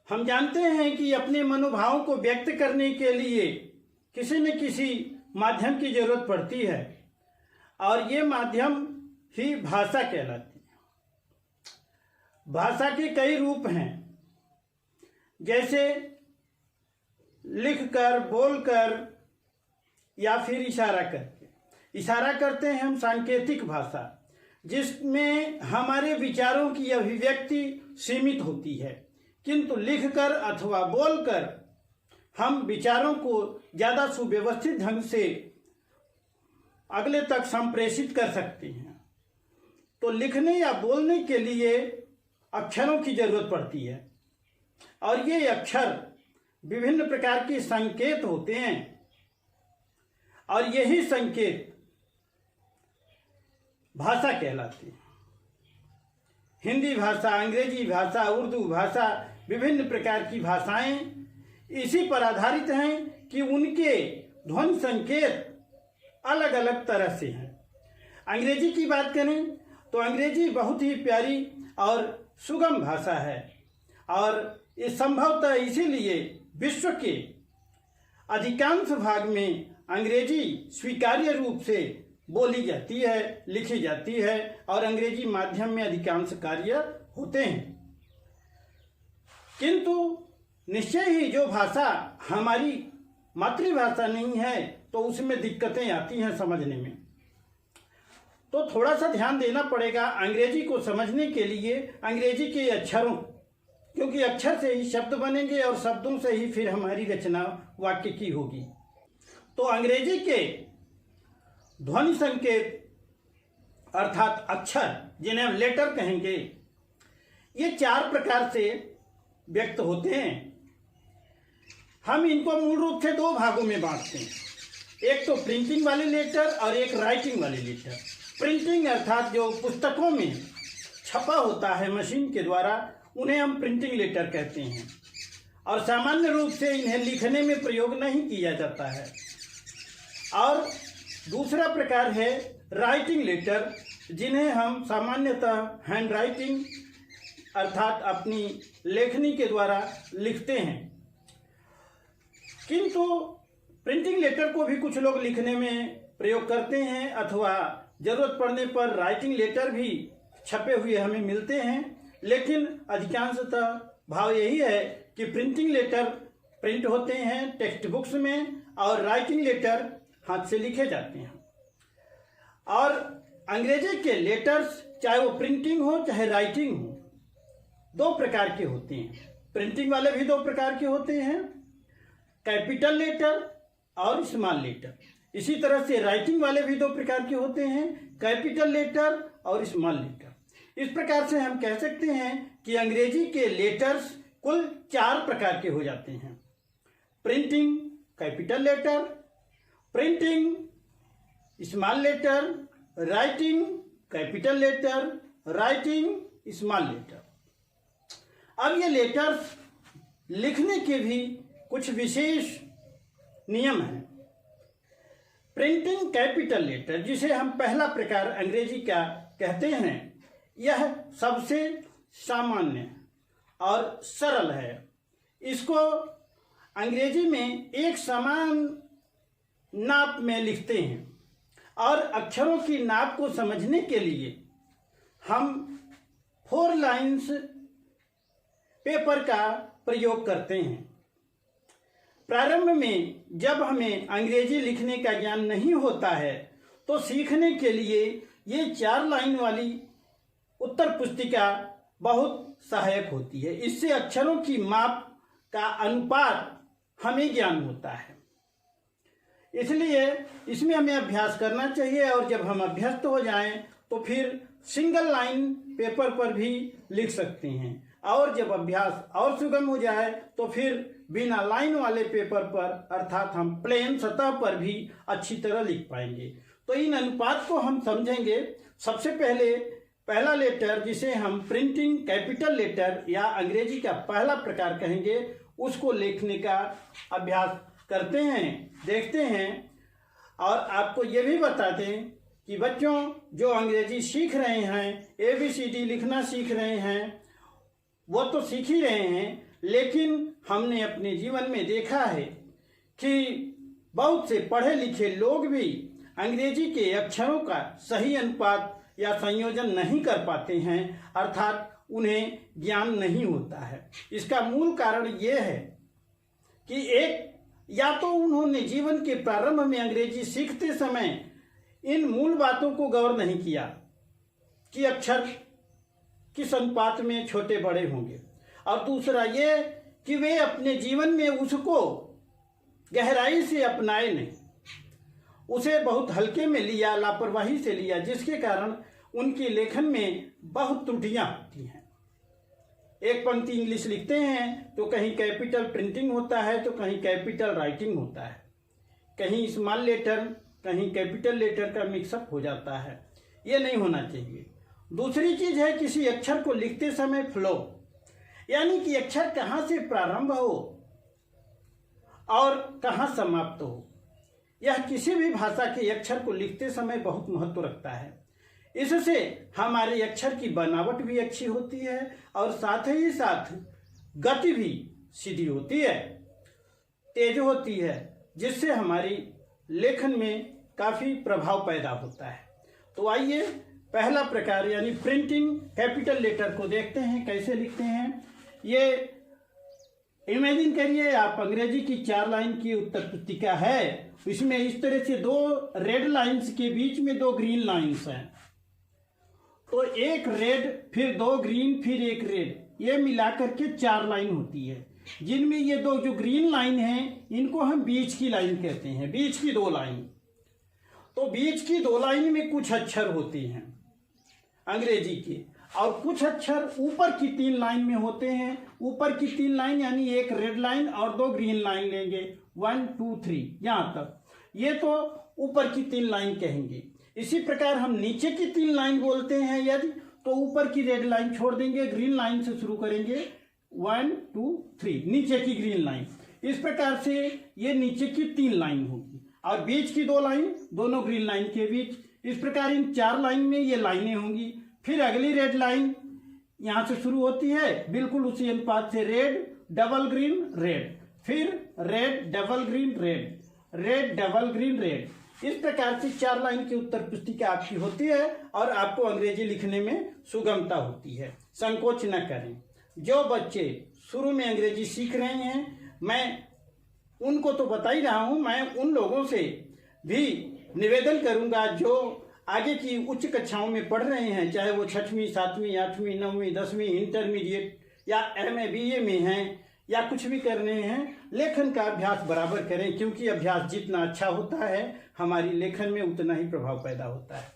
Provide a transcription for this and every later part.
हम जानते हैं कि अपने मनोभावों को व्यक्त करने के लिए किसी न किसी माध्यम की जरूरत पड़ती है और ये माध्यम ही भाषा कहलाती है। भाषा के कई रूप हैं, जैसे लिखकर, बोलकर या फिर इशारा करके। इशारा करते हैं हम सांकेतिक भाषा, जिसमें हमारे विचारों की अभिव्यक्ति सीमित होती है, किंतु लिखकर अथवा बोलकर हम विचारों को ज़्यादा सुव्यवस्थित ढंग से अगले तक संप्रेषित कर सकते हैं। तो लिखने या बोलने के लिए अक्षरों की जरूरत पड़ती है और ये अक्षर विभिन्न प्रकार के संकेत होते हैं और यही संकेत भाषा कहलाती है। हिंदी भाषा, अंग्रेजी भाषा, उर्दू भाषा, विभिन्न प्रकार की भाषाएं इसी पर आधारित हैं कि उनके ध्वनि संकेत अलग अलग तरह से हैं। अंग्रेजी की बात करें तो अंग्रेजी बहुत ही प्यारी और सुगम भाषा है और ये संभवतः इसीलिए विश्व के अधिकांश भाग में अंग्रेजी स्वीकार्य रूप से बोली जाती है, लिखी जाती है और अंग्रेजी माध्यम में अधिकांश कार्य होते हैं। किंतु निश्चय ही जो भाषा हमारी मातृभाषा नहीं है तो उसमें दिक्कतें आती हैं समझने में। तो थोड़ा सा ध्यान देना पड़ेगा अंग्रेजी को समझने के लिए अंग्रेजी के अक्षरों, क्योंकि अक्षर से ही शब्द बनेंगे और शब्दों से ही फिर हमारी रचना वाक्य की होगी। तो अंग्रेजी के ध्वनि संकेत अर्थात अक्षर, जिन्हें हम लेटर कहेंगे, ये 4 प्रकार से व्यक्त होते हैं। हम इनको मूल रूप से 2 भागों में बांटते हैं, एक तो प्रिंटिंग वाले लेटर और एक राइटिंग वाले लेटर। प्रिंटिंग अर्थात जो पुस्तकों में छपा होता है मशीन के द्वारा, उन्हें हम प्रिंटिंग लेटर कहते हैं और सामान्य रूप से इन्हें लिखने में प्रयोग नहीं किया जाता है। और दूसरा प्रकार है राइटिंग लेटर, जिन्हें हम सामान्यतः हैंड राइटिंग अर्थात अपनी लेखनी के द्वारा लिखते हैं। किंतु प्रिंटिंग लेटर को भी कुछ लोग लिखने में प्रयोग करते हैं अथवा जरूरत पड़ने पर राइटिंग लेटर भी छपे हुए हमें मिलते हैं, लेकिन अधिकांशतः भाव यही है कि प्रिंटिंग लेटर प्रिंट होते हैं टेक्स्ट बुक्स में और राइटिंग लेटर हाथ से लिखे जाते हैं। और अंग्रेजी के लेटर्स, चाहे वो प्रिंटिंग हो चाहे राइटिंग हो, 2 प्रकार के होते हैं। प्रिंटिंग वाले भी 2 प्रकार के होते हैं, कैपिटल लेटर और स्मॉल लेटर। इसी तरह से राइटिंग वाले भी 2 प्रकार के होते हैं, कैपिटल लेटर और स्मॉल लेटर। इस प्रकार से हम कह सकते हैं कि अंग्रेजी के लेटर्स कुल 4 प्रकार के हो जाते हैं। Printing capital letter, printing small letter, writing capital letter, writing small letter. अब ये लेटर्स लिखने के भी कुछ विशेष नियम हैं। प्रिंटिंग कैपिटल लेटर, जिसे हम पहला प्रकार अंग्रेजी का कहते हैं, यह सबसे सामान्य और सरल है। इसको अंग्रेजी में एक समान नाप में लिखते हैं और अक्षरों की नाप को समझने के लिए हम 4 लाइन्स पेपर का प्रयोग करते हैं। प्रारंभ में जब हमें अंग्रेजी लिखने का ज्ञान नहीं होता है तो सीखने के लिए ये 4 लाइन वाली उत्तर पुस्तिका बहुत सहायक होती है। इससे अक्षरों की माप का अनुपात हमें ज्ञान होता है, इसलिए इसमें हमें अभ्यास करना चाहिए और जब हम अभ्यस्त हो जाएं तो फिर सिंगल लाइन पेपर पर भी लिख सकते हैं और जब अभ्यास और सुगम हो जाए तो फिर बिना लाइन वाले पेपर पर अर्थात हम प्लेन सतह पर भी अच्छी तरह लिख पाएंगे। तो इन अनुपात को हम समझेंगे। सबसे पहले पहला लेटर, जिसे हम प्रिंटिंग कैपिटल लेटर या अंग्रेजी का पहला प्रकार कहेंगे, उसको लिखने का अभ्यास करते हैं, देखते हैं। और आपको ये भी बता दें कि बच्चों जो अंग्रेजी सीख रहे हैं, ABCD लिखना सीख रहे हैं, वो तो सीख ही रहे हैं, लेकिन हमने अपने जीवन में देखा है कि बहुत से पढ़े लिखे लोग भी अंग्रेजी के अक्षरों का सही अनुपात या संयोजन नहीं कर पाते हैं, अर्थात उन्हें ज्ञान नहीं होता है। इसका मूल कारण ये है कि एक या तो उन्होंने जीवन के प्रारंभ में अंग्रेजी सीखते समय इन मूल बातों को गौर नहीं किया कि अक्षर किस अनुपात में छोटे बड़े होंगे, और दूसरा ये कि वे अपने जीवन में उसको गहराई से अपनाए नहीं, उसे बहुत हल्के में लिया, लापरवाही से लिया, जिसके कारण उनके लेखन में बहुत त्रुटियां होती हैं। एक पंक्ति इंग्लिश लिखते हैं तो कहीं कैपिटल प्रिंटिंग होता है तो कहीं कैपिटल राइटिंग होता है, कहीं स्मॉल लेटर कहीं कैपिटल लेटर का मिक्सअप हो जाता है। ये नहीं होना चाहिए। दूसरी चीज है किसी अक्षर को लिखते समय फ्लो, यानी कि अक्षर कहाँ से प्रारंभ हो और कहाँ समाप्त हो, यह किसी भी भाषा के अक्षर को लिखते समय बहुत महत्व रखता है। इससे हमारे अक्षर की बनावट भी अच्छी होती है और साथ ही साथ गति भी सीधी होती है, तेज होती है, जिससे हमारी लेखन में काफी प्रभाव पैदा होता है। तो आइए पहला प्रकार यानी प्रिंटिंग कैपिटल लेटर को देखते हैं कैसे लिखते हैं। ये इमेजिन करिए आप अंग्रेजी की 4 लाइन की उत्तर पुस्तिका है, इसमें इस तरह से 2 रेड लाइंस के बीच में 2 ग्रीन लाइंस हैं, तो एक रेड फिर 2 ग्रीन फिर एक रेड, ये मिलाकर के 4 लाइन होती है, जिनमें ये 2 जो ग्रीन लाइन हैं इनको हम बीच की लाइन कहते हैं, बीच की 2 लाइन। तो बीच की 2 लाइन में कुछ अक्षर होते हैं अंग्रेजी के, और कुछ अक्षर ऊपर की 3 लाइन में होते हैं। ऊपर की 3 लाइन यानी एक रेड लाइन और 2 ग्रीन लाइन लेंगे, 1 2 3 यहाँ तक, ये तो ऊपर की 3 लाइन कहेंगे। इसी प्रकार हम नीचे की 3 लाइन बोलते हैं यदि, तो ऊपर की रेड लाइन छोड़ देंगे, ग्रीन लाइन से शुरू करेंगे, 1 2 3 नीचे की ग्रीन लाइन। इस प्रकार से ये नीचे की 3 लाइन होगी और बीच की 2 लाइन दोनों ग्रीन लाइन के बीच। इस प्रकार इन 4 लाइन में ये लाइनें होंगी। फिर अगली रेड लाइन यहाँ से शुरू होती है, बिल्कुल उसी अनुपात से रेड डबल ग्रीन रेड, फिर red double green red, red double green red. इस प्रकार से 4 लाइन की उत्तर पुस्तिका आपकी होती है और आपको अंग्रेजी लिखने में सुगमता होती है। संकोच न करें। जो बच्चे शुरू में अंग्रेजी सीख रहे हैं, मैं उनको तो बता ही रहा हूं, मैं उन लोगों से भी निवेदन करूंगा जो आगे की उच्च कक्षाओं में पढ़ रहे हैं, चाहे वो 6वीं 7वीं 8वीं 9वीं 10वीं इंटरमीडिएट या MA BA में हैं या कुछ भी कर रहे हैं, लेखन का अभ्यास बराबर करें, क्योंकि अभ्यास जितना अच्छा होता है हमारी लेखन में उतना ही प्रभाव पैदा होता है।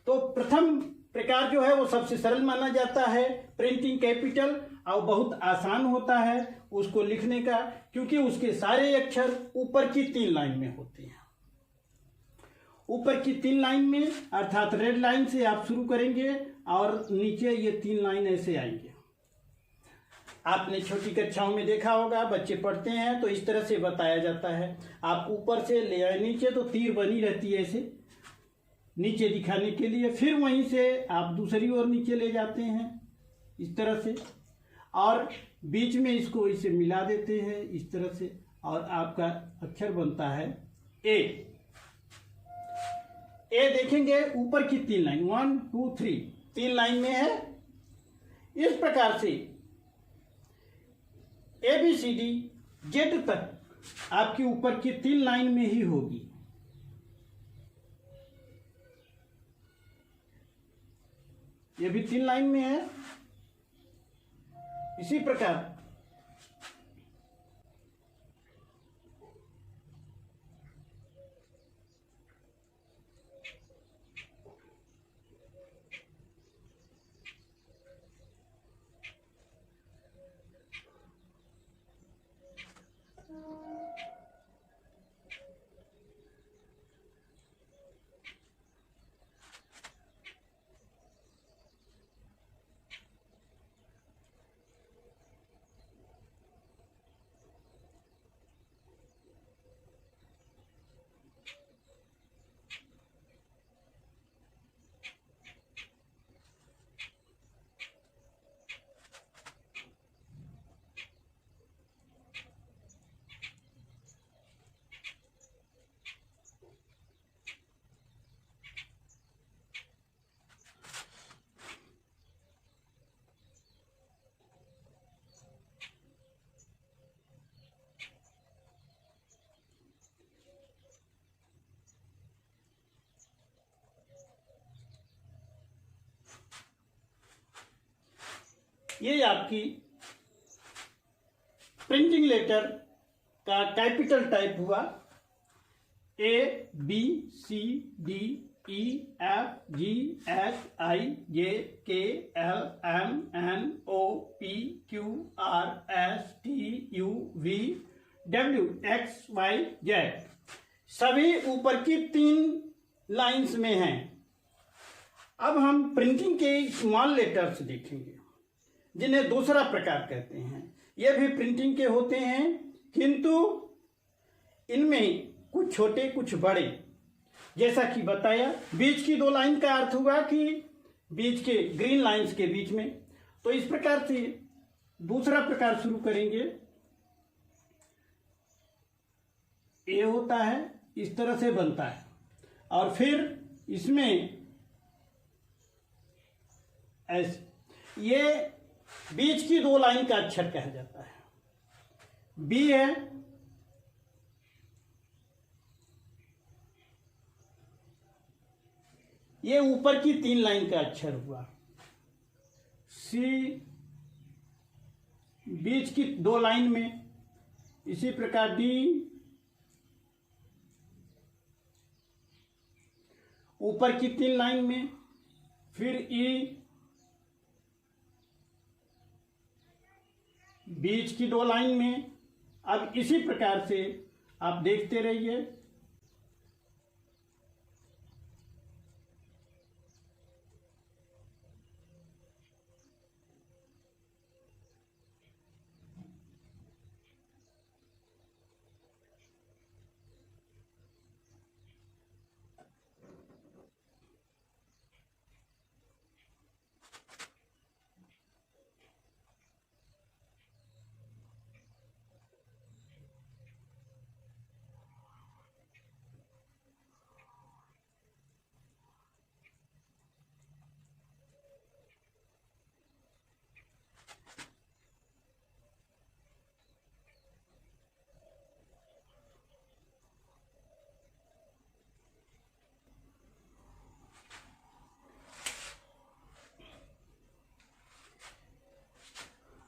तो प्रथम प्रकार जो है वो सबसे सरल माना जाता है, प्रिंटिंग कैपिटल, और बहुत आसान होता है उसको लिखने का, क्योंकि उसके सारे अक्षर ऊपर की 3 लाइन में होते हैं। ऊपर की 3 लाइन में अर्थात रेड लाइन से आप शुरू करेंगे और नीचे ये 3 लाइन ऐसे आएंगे। आपने छोटी कक्षाओं में देखा होगा, बच्चे पढ़ते हैं तो इस तरह से बताया जाता है, आप ऊपर से ले आए नीचे तो तीर बनी रहती है ऐसे नीचे दिखाने के लिए, फिर वहीं से आप दूसरी ओर नीचे ले जाते हैं इस तरह से, और बीच में इसको इसे मिला देते हैं इस तरह से, और आपका अक्षर बनता है ए। ए देखेंगे ऊपर की 3 लाइन 1 2 3 3 लाइन में है। इस प्रकार से ABCD Z तक आपकी ऊपर की 3 लाइन में ही होगी। ये भी 3 लाइन में है। इसी प्रकार ये आपकी प्रिंटिंग लेटर का कैपिटल टाइप हुआ। A B C D E F G H I J K L M N O P Q R S T U V W X Y Z सभी ऊपर की 3 लाइंस में हैं। अब हम printing के स्मॉल लेटर्स देखेंगे जिन्हें दूसरा प्रकार कहते हैं। ये भी प्रिंटिंग के होते हैं, किंतु इनमें कुछ छोटे कुछ बड़े। जैसा कि बताया, बीच की 2 लाइन का अर्थ हुआ कि बीच के ग्रीन लाइंस के बीच में। तो इस प्रकार से दूसरा प्रकार शुरू करेंगे। ए होता है, इस तरह से बनता है, और फिर इसमें ऐसे ये बीच की 2 लाइन का अक्षर कहा जाता है। बी है, ये ऊपर की 3 लाइन का अक्षर हुआ। सी बीच की 2 लाइन में, इसी प्रकार डी ऊपर की 3 लाइन में, फिर ई बीच की 2 लाइन में। अब इसी प्रकार से आप देखते रहिए।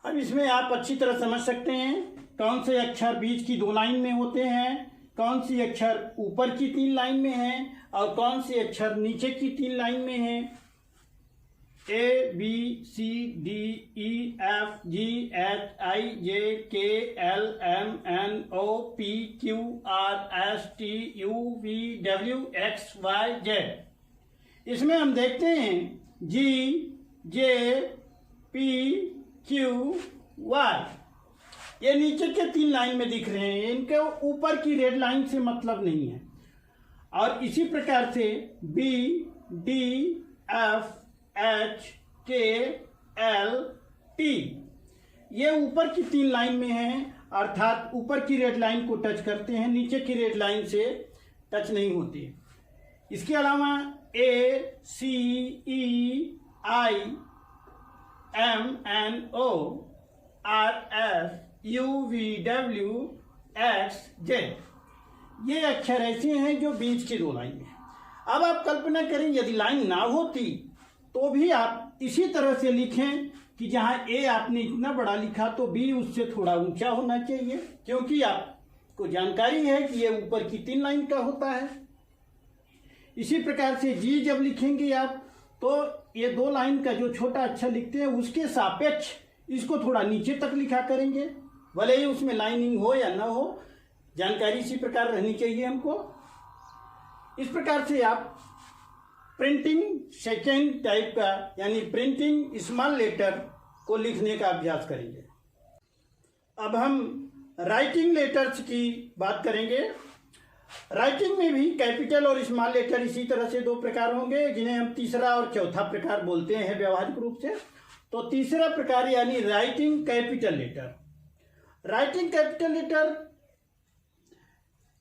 अब इसमें आप अच्छी तरह समझ सकते हैं कौन से अक्षर बीच की 2 लाइन में होते हैं, कौन सी अक्षर ऊपर की 3 लाइन में हैं, और कौन से अक्षर नीचे की 3 लाइन में हैं। A B C D E F G H I J K L M N O P Q R S T U V W X Y Z। इसमें हम देखते हैं G J P Q Y, ये नीचे के 3 line में दिख रहे हैं, इनके ऊपर की रेड लाइन से मतलब नहीं है। और इसी प्रकार से B D F H K L T, ये ऊपर की 3 लाइन में हैं, अर्थात ऊपर की रेड लाइन को टच करते हैं, नीचे की रेड लाइन से टच नहीं होती। इसके अलावा A C E I M N O R S U V W X Z, ये अक्षर ऐसे हैं जो बीच की 2 लाइन में। अब आप कल्पना करें यदि लाइन ना होती तो भी आप इसी तरह से लिखें कि जहां ए आपने इतना बड़ा लिखा तो बी उससे थोड़ा ऊंचा होना चाहिए, क्योंकि आपको जानकारी है कि ये ऊपर की 3 लाइन का होता है। इसी प्रकार से जी जब लिखेंगे आप तो ये 2 लाइन का जो छोटा अक्षर लिखते हैं उसके सापेक्ष इसको थोड़ा नीचे तक लिखा करेंगे, भले ही उसमें लाइनिंग हो या ना हो, जानकारी इसी प्रकार रहनी चाहिए हमको। इस प्रकार से आप प्रिंटिंग सेकेंड टाइप का यानी प्रिंटिंग स्मॉल लेटर को लिखने का अभ्यास करेंगे। अब हम राइटिंग लेटर्स की बात करेंगे। राइटिंग में भी कैपिटल और स्मॉल लेटर इसी तरह से 2 प्रकार होंगे, जिन्हें हम तीसरा और चौथा प्रकार बोलते हैं व्यवहारिक रूप से। तो तीसरा प्रकार यानी writing capital letter. Writing capital letter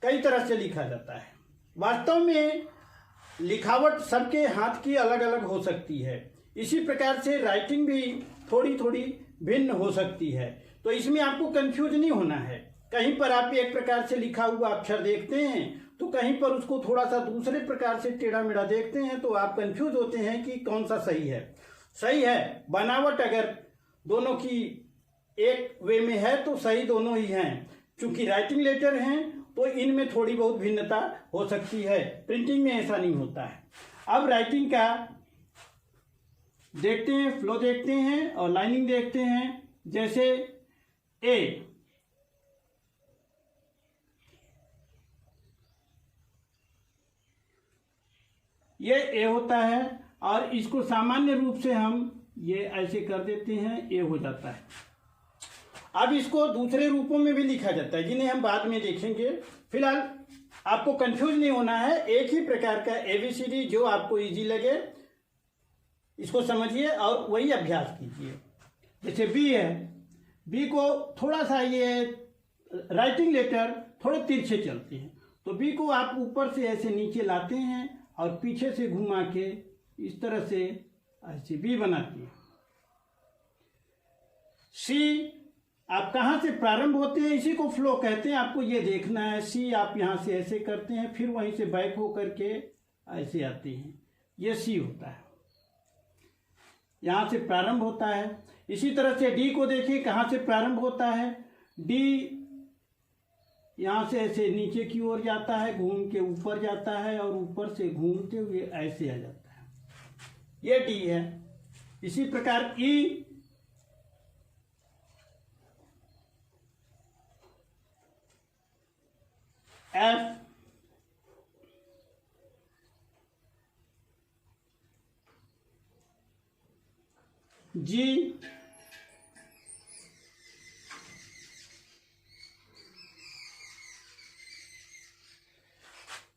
कई तरह से लिखा जाता है। वास्तव में लिखावट सबके हाथ की अलग अलग हो सकती है, इसी प्रकार से राइटिंग भी थोड़ी थोड़ी भिन्न हो सकती है। तो इसमें आपको कंफ्यूज नहीं होना है। कहीं पर आप एक प्रकार से लिखा हुआ अक्षर देखते हैं तो कहीं पर उसको थोड़ा सा दूसरे प्रकार से टेढ़ा मेढ़ा देखते हैं, तो आप कंफ्यूज होते हैं कि कौन सा सही है। सही है, बनावट अगर दोनों की एक वे में है तो सही दोनों ही हैं। चूंकि राइटिंग लेटर हैं तो इनमें थोड़ी बहुत भिन्नता हो सकती है, प्रिंटिंग में ऐसा नहीं होता है। अब राइटिंग का देखते हैं, फ्लो देखते हैं और लाइनिंग देखते हैं। जैसे ए, ये ए होता है और इसको सामान्य रूप से हम ये ऐसे कर देते हैं, ए हो जाता है। अब इसको दूसरे रूपों में भी लिखा जाता है जिन्हें हम बाद में देखेंगे। फिलहाल आपको कंफ्यूज नहीं होना है, एक ही प्रकार का ABCD जो आपको इजी लगे इसको समझिए और वही अभ्यास कीजिए। जैसे बी है, बी को थोड़ा सा ये राइटिंग लेटर थोड़े तिरछे चलते हैं, तो बी को आप ऊपर से ऐसे नीचे लाते हैं और पीछे से घुमा के इस तरह से ऐसे बी बनाती है। सी आप कहाँ से प्रारंभ होते हैं इसी को फ्लो कहते हैं, आपको ये देखना है। सी आप यहाँ से ऐसे करते हैं, फिर वहीं से बैक हो करके ऐसे आते हैं, ये सी होता है, यहाँ से प्रारंभ होता है। इसी तरह से डी को देखिए कहाँ से प्रारंभ होता है। डी यहाँ से ऐसे नीचे की ओर जाता है, घूम के ऊपर जाता है और ऊपर से घूमते हुए ऐसे आ जाता है, ये डी है। इसी प्रकार ई, एफ, जी,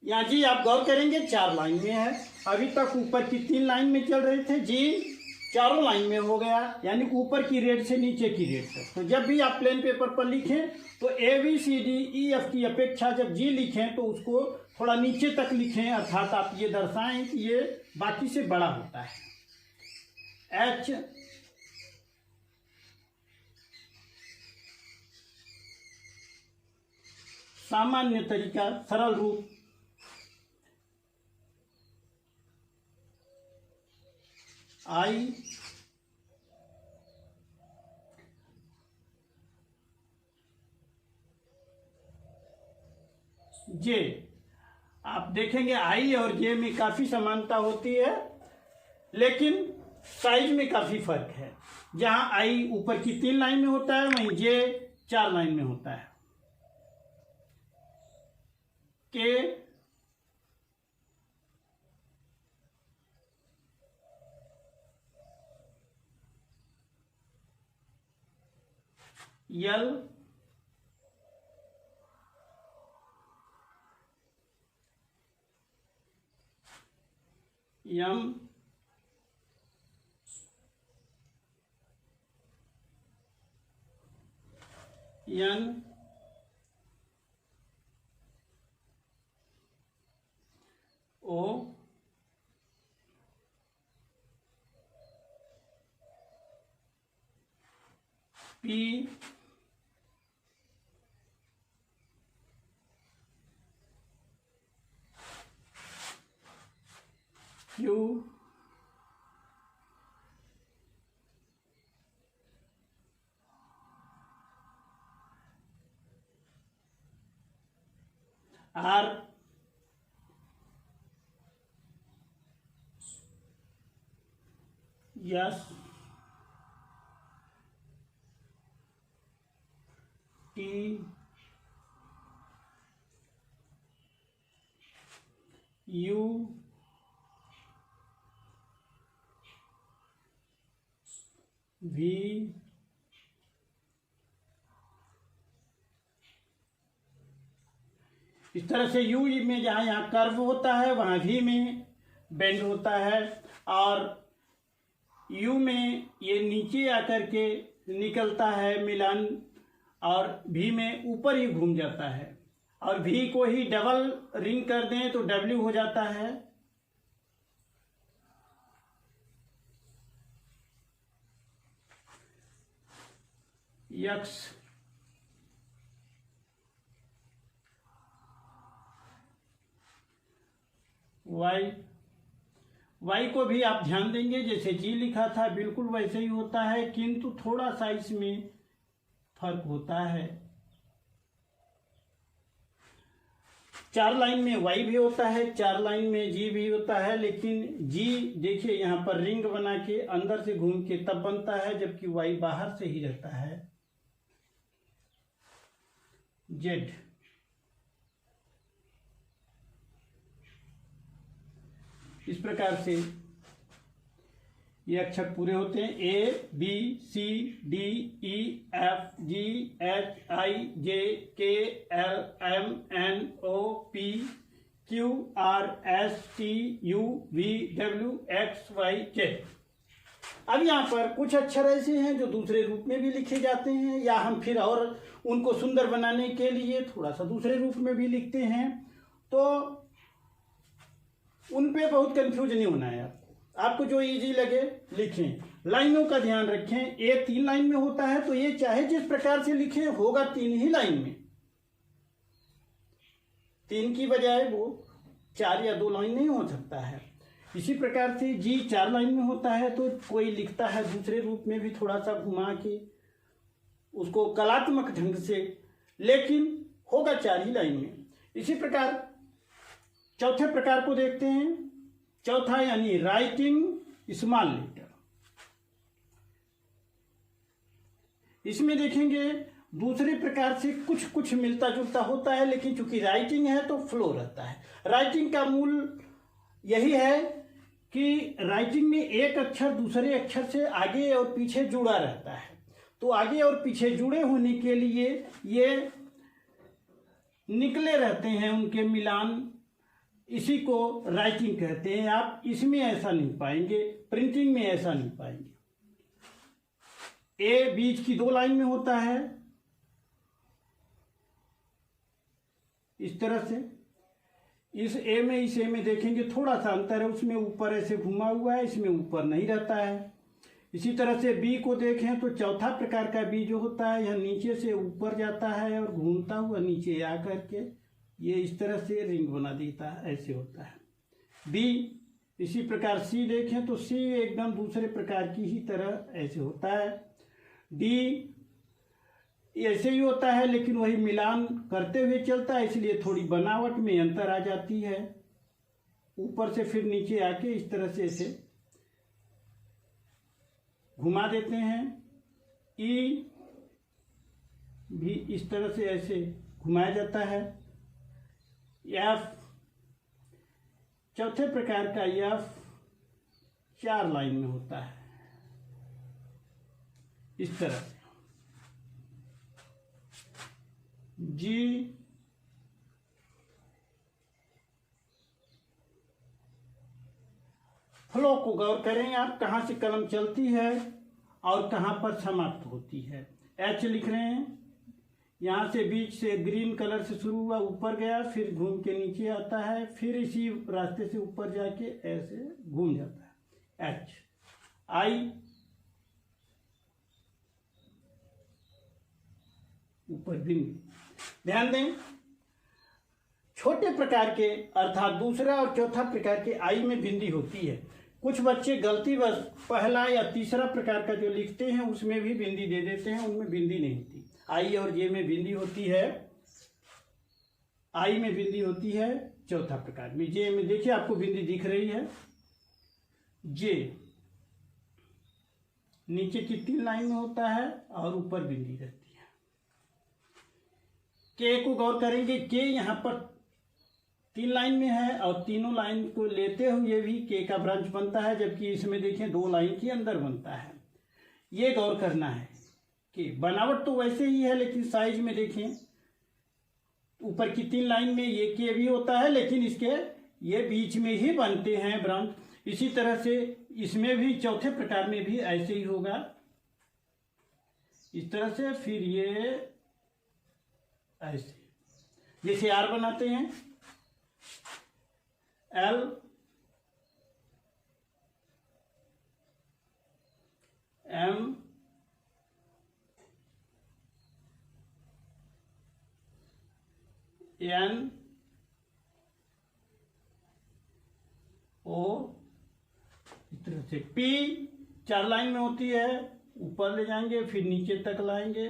यहाँ जी आप गौर करेंगे 4 लाइन में है। अभी तक ऊपर की 3 लाइन में चल रहे थे, जी चारों लाइन में हो गया, यानी ऊपर की रेड से नीचे की रेड तक। तो जब भी आप प्लेन पेपर पर लिखें तो ABCDEF की अपेक्षा जब जी लिखें तो उसको थोड़ा नीचे तक लिखें, अर्थात आप ये दर्शाएं कि ये बाकी से बड़ा होता है। एच, सामान्य तरीका, सरल रूप। आई, जे। आप देखेंगे आई और जे में काफी समानता होती है, लेकिन साइज में काफी फर्क है। जहां आई ऊपर की 3 लाइन में होता है वहीं जे 4 लाइन में होता है। K, L, M, N, O, P, Q, R, S, T, U, V, इस तरह से यू में जहाँ यहाँ कर्व होता है वहाँ वी में बेंड होता है, और यू में ये नीचे आकर के निकलता है मिलन, और वी में ऊपर ही घूम जाता है। और वी को ही डबल रिंग कर दें तो डब्ल्यू हो जाता है। यक्स, वाई, वाई को भी आप ध्यान देंगे जैसे जी लिखा था बिल्कुल वैसे ही होता है, किंतु थोड़ा सा इसमें फर्क होता है। 4 लाइन में वाई भी होता है, 4 लाइन में जी भी होता है, लेकिन जी देखिए यहाँ पर रिंग बना के अंदर से घूम के तब बनता है, जबकि वाई बाहर से ही रहता है। जेड इस प्रकार से ये अक्षर पूरे होते हैं। A B C D E F G H I J K L M N O P Q R S T U V W X Y Z. अब यहाँ पर कुछ अक्षर ऐसे हैं जो दूसरे रूप में भी लिखे जाते हैं, या हम फिर और उनको सुंदर बनाने के लिए थोड़ा सा दूसरे रूप में भी लिखते हैं, तो उन पे बहुत कंफ्यूज नहीं होना है। आपको जो इजी लगे लिखें। लाइनों का ध्यान रखें, ए 3 लाइन में होता है तो ये चाहे जिस प्रकार से लिखें होगा 3 ही लाइन में, 3 की बजाय वो 4 या 2 लाइन नहीं हो सकता है। इसी प्रकार से जी 4 लाइन में होता है तो कोई लिखता है दूसरे रूप में भी थोड़ा सा घुमा के उसको कलात्मक ढंग से, लेकिन होगा 4 ही लाइन में। इसी प्रकार चौथे प्रकार को देखते हैं। चौथा यानी राइटिंग स्मॉल लेटर। इसमें देखेंगे दूसरे प्रकार से कुछ कुछ मिलता जुलता होता है, लेकिन चूंकि राइटिंग है तो फ्लो रहता है। राइटिंग का मूल यही है कि राइटिंग में एक अक्षर दूसरे अक्षर से आगे और पीछे जुड़ा रहता है, तो आगे और पीछे जुड़े होने के लिए ये निकले रहते हैं उनके मिलान, इसी को राइटिंग कहते हैं। आप इसमें ऐसा नहीं पाएंगे, प्रिंटिंग में ऐसा नहीं पाएंगे। ए बीच की 2 लाइन में होता है इस तरह से। इस ए में देखेंगे थोड़ा सा अंतर है, उसमें ऊपर ऐसे घुमा हुआ है, इसमें ऊपर नहीं रहता है। इसी तरह से बी को देखें तो चौथा प्रकार का बी जो होता है यह नीचे से ऊपर जाता है और घूमता हुआ नीचे आ करके ये इस तरह से रिंग बना देता है, ऐसे होता है बी। इसी प्रकार सी देखें तो सी एकदम दूसरे प्रकार की ही तरह ऐसे होता है। डी ऐसे ही होता है, लेकिन वही मिलान करते हुए चलता है, इसलिए थोड़ी बनावट में अंतर आ जाती है। ऊपर से फिर नीचे आके इस तरह से ऐसे घुमा देते हैं। ई भी इस तरह से ऐसे घुमाया जाता है। एफ चौथे प्रकार का एफ 4 लाइन में होता है इस तरह से। जी फ्लो को गौर करें आप, कहाँ से कलम चलती है और कहाँ पर समाप्त होती है। एच लिख रहे हैं, यहाँ से बीच से ग्रीन कलर से शुरू हुआ, ऊपर गया, फिर घूम के नीचे आता है, फिर इसी रास्ते से ऊपर जाके ऐसे घूम जाता है। एच आई ऊपर बिंदु। ध्यान दें, छोटे प्रकार के अर्थात दूसरा और चौथा प्रकार के आई में बिंदी होती है। कुछ बच्चे गलतीवश पहला या तीसरा प्रकार का जो लिखते हैं उसमें भी बिंदी दे देते हैं, उनमें बिंदी नहीं होती। आई और जे में बिंदी होती है, आई में बिंदी होती है चौथा प्रकार में। जे में देखिए आपको बिंदी दिख रही है। जे नीचे की 3 लाइन में होता है और ऊपर बिंदी रहती है। के को गौर करेंगे, के यहाँ पर 3 लाइन में है और तीनों लाइन को लेते हुए भी के का ब्रांच बनता है, जबकि इसमें देखें 2 लाइन के अंदर बनता है। ये गौर करना है कि बनावट तो वैसे ही है, लेकिन साइज में देखें ऊपर की 3 लाइन में ये के भी होता है, लेकिन इसके ये बीच में ही बनते हैं ब्रांच। इसी तरह से इसमें भी चौथे प्रकार में भी ऐसे ही होगा इस तरह से। फिर ये ऐसे जैसे आर बनाते हैं, एल एम एन ओ इस तरह से पी 4 लाइन में होती है, ऊपर ले जाएंगे फिर नीचे तक लाएंगे,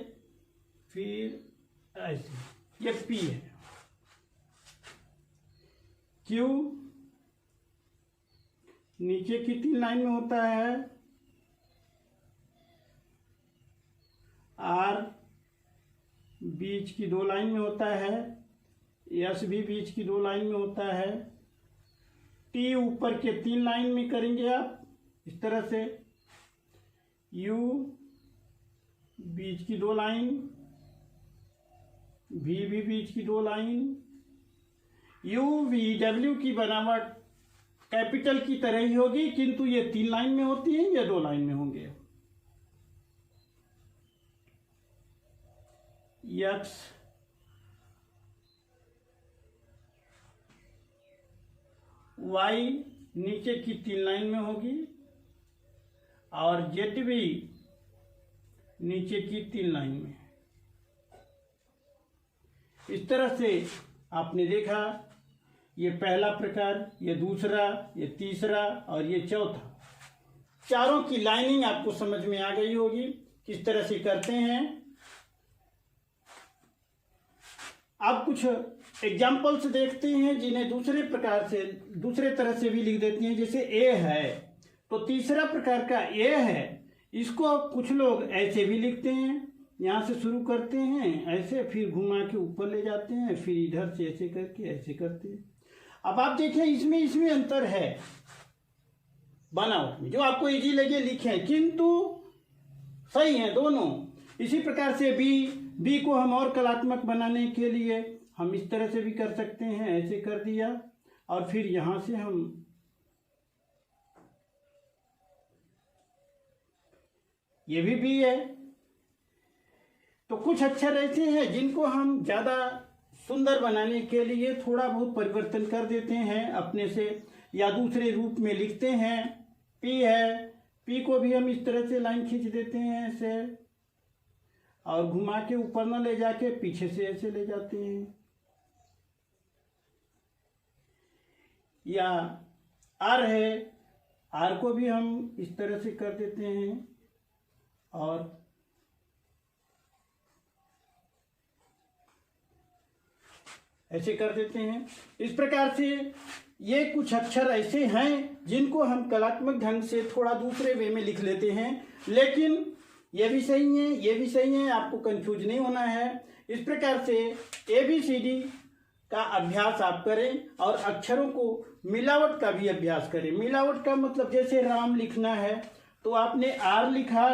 फिर ऐसे ये पी है। क्यू नीचे की 3 लाइन में होता है, आर बीच की 2 लाइन में होता है, एस भी बीच की 2 लाइन में होता है, टी ऊपर के 3 लाइन में करेंगे आप इस तरह से, यू बीच की 2 लाइन, वी भी बीच की 2 लाइन। यू वी डब्ल्यू की बनावट कैपिटल की तरह ही होगी, किंतु ये 3 लाइन में होती है, ये 2 लाइन में होंगे। एक्स वाई नीचे की 3 लाइन में होगी और जेड भी नीचे की 3 लाइन में। इस तरह से आपने देखा, ये पहला प्रकार, ये दूसरा, ये तीसरा और ये चौथा। चारों की लाइनिंग आपको समझ में आ गई होगी किस तरह से करते हैं। अब कुछ एग्जाम्पल्स देखते हैं जिन्हें दूसरे प्रकार से, दूसरे तरह से भी लिख देते हैं। जैसे ए है तो तीसरा प्रकार का ए है, इसको कुछ लोग ऐसे भी लिखते हैं, यहाँ से शुरू करते हैं ऐसे, फिर घुमा के ऊपर ले जाते हैं, फिर इधर से ऐसे करके ऐसे करते हैं। अब आप देखें इसमें अंतर है बनावट में, जो आपको इजी लगे लिखें, किंतु सही है दोनों। इसी प्रकार से बी को हम और कलात्मक बनाने के लिए हम इस तरह से भी कर सकते हैं, ऐसे कर दिया और फिर यहां से हम ये भी बी है। तो कुछ अक्षर ऐसे हैं जिनको हम ज़्यादा सुंदर बनाने के लिए थोड़ा बहुत परिवर्तन कर देते हैं अपने से, या दूसरे रूप में लिखते हैं। पी है, पी को भी हम इस तरह से लाइन खींच देते हैं ऐसे, और घुमा के ऊपर न ले जाके पीछे से ऐसे ले जाते हैं। या आर है, आर को भी हम इस तरह से कर देते हैं और ऐसे कर देते हैं। इस प्रकार से ये कुछ अक्षर ऐसे हैं जिनको हम कलात्मक ढंग से थोड़ा दूसरे वे में लिख लेते हैं, लेकिन ये भी सही है, ये भी सही है, आपको कंफ्यूज नहीं होना है। इस प्रकार से ABCD का अभ्यास आप करें और अक्षरों को मिलावट का भी अभ्यास करें। मिलावट का मतलब जैसे राम लिखना है तो आपने R लिखा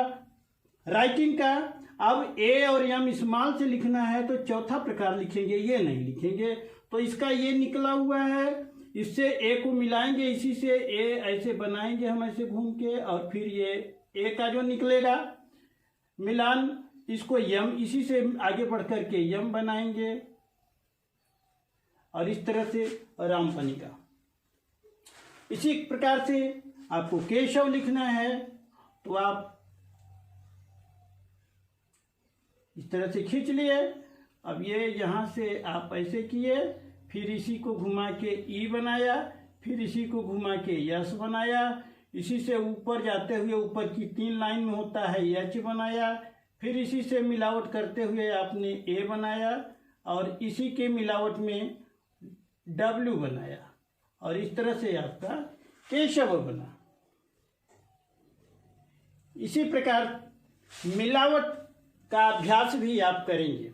राइटिंग का, अब ए और एम स्मॉल से लिखना है तो चौथा प्रकार लिखेंगे, ये नहीं लिखेंगे। तो इसका ये निकला हुआ है, इससे ए को मिलाएंगे, इसी से ए ऐसे बनाएंगे हम ऐसे घूम के, और फिर ये ए का जो निकलेगा मिलान, इसको यम, इसी से आगे बढ़ करके यम बनाएंगे और इस तरह से रामपनी का। इसी प्रकार से आपको केशव लिखना है तो आप इस तरह से खींच लिए। अब ये यहाँ से आप ऐसे किए, फिर इसी को घुमा के ई बनाया, फिर इसी को घुमा के यस बनाया, इसी से ऊपर जाते हुए ऊपर की 3 लाइन में होता है एच बनाया, फिर इसी से मिलावट करते हुए आपने ए बनाया और इसी के मिलावट में डब्ल्यू बनाया और इस तरह से आपका केशव बना। इसी प्रकार मिलावट का अभ्यास भी आप करेंगे।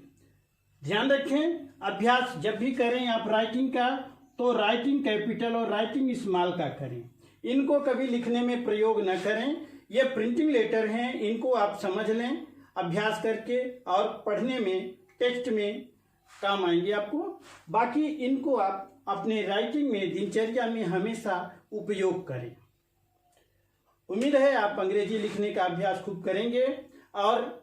ध्यान रखें, अभ्यास जब भी करें आप राइटिंग का तो राइटिंग कैपिटल और राइटिंग स्मॉल का करें, इनको कभी लिखने में प्रयोग न करें। ये प्रिंटिंग लेटर हैं, इनको आप समझ लें अभ्यास करके, और पढ़ने में टेक्स्ट में काम आएंगे आपको। बाकी इनको आप अपने राइटिंग में दिनचर्या में हमेशा उपयोग करें। उम्मीद है आप अंग्रेजी लिखने का अभ्यास खूब करेंगे और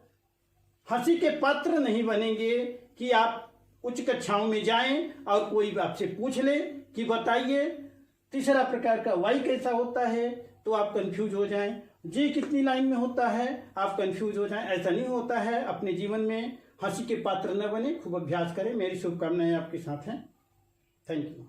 हंसी के पात्र नहीं बनेंगे कि आप उच्च कक्षाओं में जाएं और कोई आपसे पूछ ले कि बताइए तीसरा प्रकार का वाई कैसा होता है, तो आप कंफ्यूज हो जाएं, जी कितनी लाइन में होता है आप कंफ्यूज हो जाएं। ऐसा नहीं होता है। अपने जीवन में हंसी के पात्र न बने, खूब अभ्यास करें। मेरी शुभकामनाएं आपके साथ हैं। Thank you.